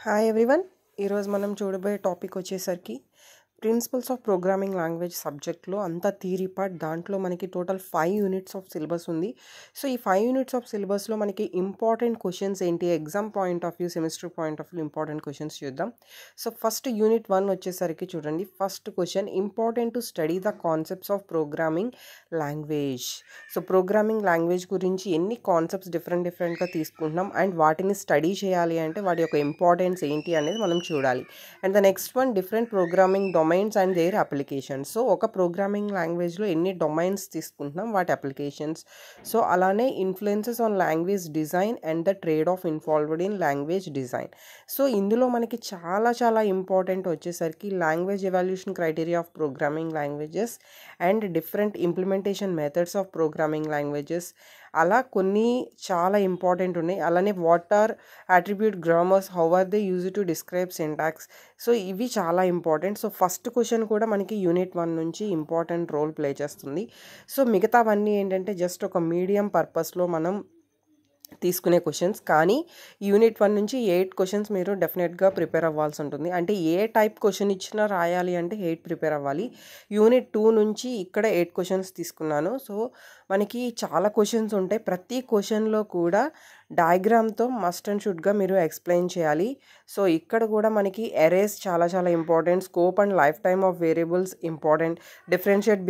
Hi everyone. ఈరోజు మనం చూడబోయే టాపిక్ వచ్చేసరికి ప్రిన్సిపల్స్ ఆఫ్ ప్రోగ్రామింగ్ లాంగ్వేజ్ సబ్జెక్ట్లో అంతా థియరీ పార్ట్. దాంట్లో మనకి టోటల్ 5 యూనిట్స్ ఆఫ్ సిలబస్ ఉంది. సో ఈ 5 యూనిట్స్ ఆఫ్ సిలబస్లో మనకి ఇంపార్టెంట్ క్వశ్చన్స్ ఏంటి, exam point of view, semester point of view important questions చూద్దాం. సో ఫస్ట్ యూనిట్ 1 వచ్చేసరికి చూడండి. First question, important to study the concepts of programming language. So programming language గురించి ఎన్ని concepts డిఫరెంట్గా తీసుకుంటున్నాం అండ్ వాటిని స్టడీ చేయాలి అంటే వాటి యొక్క ఇంపార్టెన్స్ ఏంటి అనేది మనం చూడాలి. And the next one, different programming domains and their applications. So ఒక ప్రోగ్రామింగ్ లాంగ్వేజ్లో ఎన్ని డొమైన్స్ తీసుకుంటున్నాం, వాటి అప్లికేషన్స్. సో అలానే influences on language design and the trade off involved in language design. So ఇందులో మనకి చాలా ఇంపార్టెంట్ వచ్చేసరికి language evaluation criteria of programming languages and different implementation methods of programming languages. అలా కొన్ని చాలా ఇంపార్టెంట్ ఉన్నాయి. అలానే what are attribute grammars, how are they use to describe syntax. So ఇవి చాలా ఇంపార్టెంట్. సో ఫస్ట్ క్వశ్చన్ కూడా మనకి యూనిట్ 1 నుంచి ఇంపార్టెంట్ రోల్ ప్లే చేస్తుంది. సో మిగతావన్నీ ఏంటంటే జస్ట్ ఒక మీడియం పర్పస్లో మనం తీసుకునే క్వశ్చన్స్. కానీ యూనిట్ 1 నుంచి 8 క్వశ్చన్స్ మీరు డెఫినెట్గా ప్రిపేర్ అవ్వాల్సి ఉంటుంది. అంటే ఏ టైప్ క్వశ్చన్ ఇచ్చినా రాయాలి అంటే 8 ప్రిపేర్ అవ్వాలి. యూనిట్ 2 నుంచి ఇక్కడ 8 క్వశ్చన్స్ తీసుకున్నాను. సో మనకి చాలా క్వశ్చన్స్ ఉంటాయి. ప్రతి క్వశ్చన్లో కూడా డయాగ్రామ్తో మస్ట్ అండ్ షుడ్గా మీరు ఎక్స్ప్లెయిన్ చేయాలి. సో ఇక్కడ కూడా మనకి ఎరేస్ చాలా important. Scope and life time of variables important. Differentiate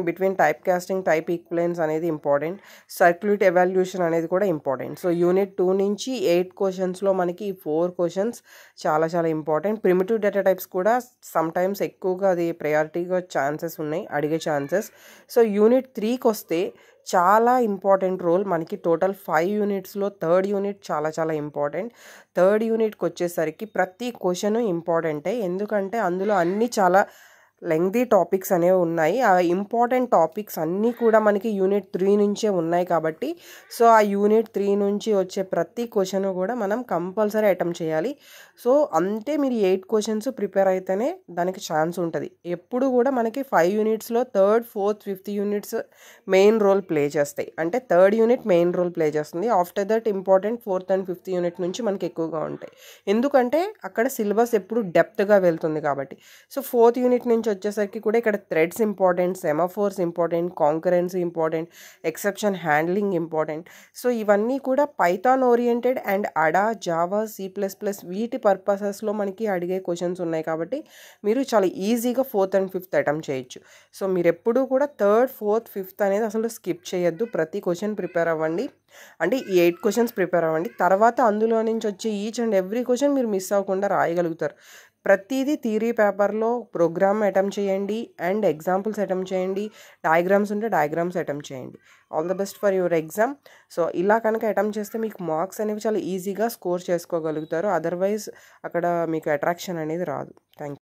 between type casting, type equivalence అనేది ఇంపార్టెంట్. సర్క్యూట్ ఎవాల్యూషన్ అనేది కూడా ఇంపార్టెంట్. సో యూనిట్ 2 నుంచి 8 క్వశ్చన్స్లో మనకి 4 క్వశ్చన్స్ చాలా ఇంపార్టెంట్. ప్రిమిటివ్ డేటా టైప్స్ కూడా సమ్టైమ్స్ ఎక్కువగా అది ప్రయారిటీగా ఛాన్సెస్ ఉన్నాయి, అడిగే ఛాన్సెస్. సో యూనిట్ 3కి వస్తే చాలా ఇంపార్టెంట్ రోల్ మనకి. టోటల్ 5 యూనిట్స్లో థర్డ్ యూనిట్ చాలా ఇంపార్టెంట్. థర్డ్ యూనిట్కి వచ్చేసరికి ప్రతి క్వశ్చన్ ఇంపార్టెంటే, ఎందుకంటే అందులో అన్నీ చాలా లెంగ్దీ టాపిక్స్ అనేవి ఉన్నాయి. ఆ ఇంపార్టెంట్ టాపిక్స్ అన్నీ కూడా మనకి యూనిట్ 3 నుంచే ఉన్నాయి కాబట్టి సో ఆ యూనిట్ 3 నుంచి వచ్చే ప్రతి క్వశ్చన్ కూడా మనం కంపల్సరీ అటెంప్ట్ చేయాలి. సో అంటే మీరు 8 క్వశ్చన్స్ ప్రిపేర్ అయితేనే దానికి ఛాన్స్ ఉంటుంది. ఎప్పుడు కూడా మనకి 5 యూనిట్స్లో third, fourth, fifth units main role play చేస్తాయి. అంటే third unit main role play చేస్తుంది. After that important fourth and fifth unit నుంచి మనకి ఎక్కువగా ఉంటాయి, ఎందుకంటే అక్కడ సిలబస్ ఎప్పుడు డెప్త్గా వెళ్తుంది కాబట్టి. సో ఫోర్త్ యూనిట్ నుంచి వచ్చేసరికి కూడా ఇక్కడ threads important, semaphores important, concurrency important, exception handling important. So ఇవన్నీ కూడా పైథాన్ ఓరియంటెడ్ అండ్ అడా, జావా, C++ వీటి పర్పసెస్లో మనకి అడిగే క్వశ్చన్స్ ఉన్నాయి కాబట్టి మీరు చాలా ఈజీగా ఫోర్త్ అండ్ ఫిఫ్త్ అటెంప్ట్ చేయొచ్చు. సో మీరు ఎప్పుడూ కూడా థర్డ్, ఫోర్త్, ఫిఫ్త్ అనేది అసలు స్కిప్ చేయొద్దు. ప్రతి క్వశ్చన్ ప్రిపేర్ అవ్వండి. అంటే ఈ 8 క్వశ్చన్స్ ప్రిపేర్ అవ్వండి. తర్వాత అందులో నుంచి వచ్చే ఈచ్ అండ్ ఎవ్రీ క్వశ్చన్ మీరు మిస్ అవ్వకుండా రాయగలుగుతారు. ప్రతిదీ థియరీ పేపర్లో ప్రోగ్రామ్ అటెంప్ట్ చేయండి అండ్ ఎగ్జాంపుల్స్ అటెంప్ట్ చేయండి. డయాగ్రామ్స్ ఉంటే డయాగ్రామ్స్ అటెంప్ట్ చేయండి. All the best for your exam. So ఇలా కనుక అటెంప్ట్ చేస్తే మీకు మార్క్స్ అనేవి చాలా ఈజీగా స్కోర్ చేసుకోగలుగుతారు. అదర్వైజ్ అక్కడ మీకు అట్రాక్షన్ అనేది రాదు. Thank you.